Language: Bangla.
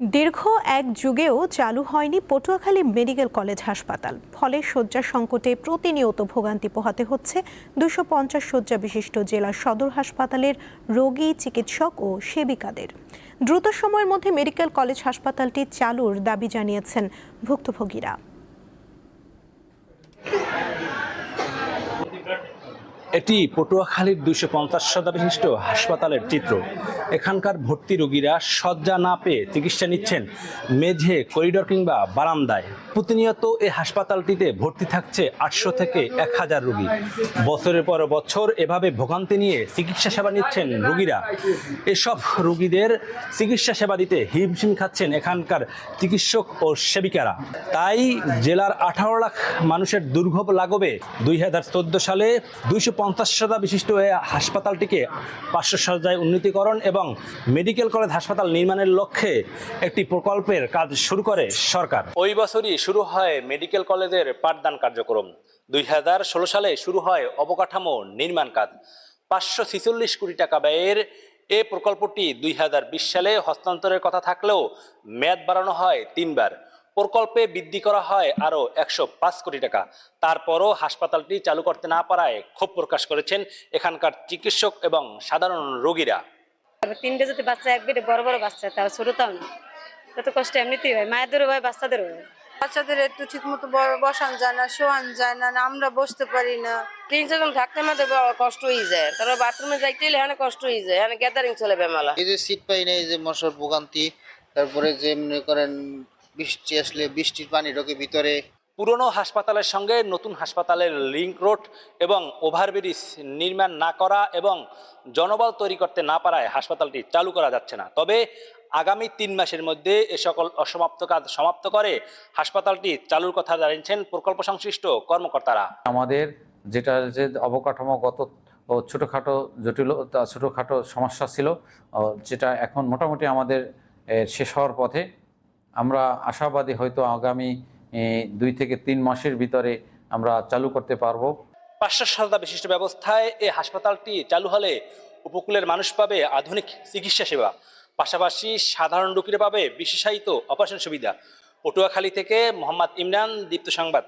দীর্ঘ এক যুগেও চালু হয়নি পটুয়াখালী মেডিকেল কলেজ হাসপাতাল। ফলে শয্যা সংকটে প্রতিনিয়ত ভোগান্তি পোহাতে হচ্ছে 250 শয্যা বিশিষ্ট জেলা সদর হাসপাতালের রোগী, চিকিৎসক ও সেবিকাদের। দ্রুত সময়ের মধ্যে মেডিকেল কলেজ হাসপাতালটি চালুর দাবি জানিয়েছেন ভুক্তভোগীরা। এটি পটুয়াখালীর 250 শয্যা বিশিষ্ট হাসপাতালের চিত্র। এখানকার ভর্তি রোগীরা শয্যা না পেয়ে চিকিৎসা নিচ্ছেন মেঝে, করিডোর কিংবা বারান্দায়। প্রতিনিয়ত এই হাসপাতালটিতে ভর্তি থাকছে 800 থেকে 1000 রোগী। বছরের পর বছর এভাবে ভোগান্তি নিয়ে চিকিৎসা সেবা নিচ্ছেন রোগীরা। এসব রোগীদের চিকিৎসা সেবা দিতে হিমশিম খাচ্ছেন এখানকার চিকিৎসক ও সেবিকারা। তাই জেলার 18 লাখ মানুষের দুর্ভোগ লাঘবে 2014 সালে 250 শয্যা বিশিষ্ট এই হাসপাতালটিকে 500 শয্যায় উন্নীতকরণ এবং মেডিকেল কলেজ হাসপাতাল নির্মাণের লক্ষ্যে একটি প্রকল্পের কাজ শুরু করে সরকার। ওই বছরই শুরু হয় মেডিকেল কলেজের পাঠদান কার্যক্রম। 2016 সালে শুরু হয় অবকাঠামো নির্মাণ কাজ। 546 কোটি টাকা ব্যয়ের এ প্রকল্পটি 2020 সালে হস্তান্তরের কথা থাকলেও মেয়াদ বাড়ানো হয় 3 বার। প্রকল্পে বৃদ্ধি করা হয় আরও 105 কোটি টাকা। তারপরও হাসপাতালটি চালু করতে না পারায় ক্ষোভ প্রকাশ করেছেন এখানকার চিকিৎসক এবং সাধারণ রোগীরা। 3টে যদি বাচ্চা এক বেডে বড় বড় বাচ্চা, তাও ছোটতাও না, তত কষ্ট এমনিতেই হয়, মায়েদেরও হয়, বাচ্চাদেরও হয়। বাচ্চাদের একটু ঠিক মতো বসান যায় না, শোয়ান যায় না, আমরা বসতে পারি না। 300 জন থাকতে আমাদের কষ্ট হয়ে যায়, তারপর বাথরুমে যাইতে হলে এখানে কষ্ট হয়ে যায়, এখানে গ্যাদারিং চলে বেমালা। এই যে সিট পাই না, এই যে মশার ভোগান্তি, তারপরে যে মনে করেন বৃষ্টি আসলে বৃষ্টির পানি ঢোকে ভিতরে। পুরনো হাসপাতালের সঙ্গে নতুন হাসপাতালের লিংক রোড এবং ওভারব্রিজ নির্মাণ না করা এবং জনবল তৈরি করতে না পারায় হাসপাতালটি চালু করা যাচ্ছে না। তবে আগামী 3 মাসের মধ্যে এ সকল অসমাপ্ত কাজ সমাপ্ত করে হাসপাতালটি চালুর কথা জানিয়েছেন প্রকল্প সংশ্লিষ্ট কর্মকর্তারা। আমাদের যেটা যে অবকাঠামোগত ও ছোটোখাটো সমস্যা ছিল, যেটা এখন মোটামুটি আমাদের শেষ হওয়ার পথে। আমরা আশাবাদী হয়তো আগামী 2 থেকে 3 মাসের ভিতরে আমরা চালু করতে পারবো। 500 শয্যা বিশিষ্ট ব্যবস্থায় এই হাসপাতালটি চালু হলে উপকূলের মানুষ পাবে আধুনিক চিকিৎসা সেবা, পাশাপাশি সাধারণ রোগীরা পাবে বিশেষায়িত অপারেশন সুবিধা। পটুয়াখালী থেকে মোহাম্মদ ইমরান, দীপ্ত সংবাদ।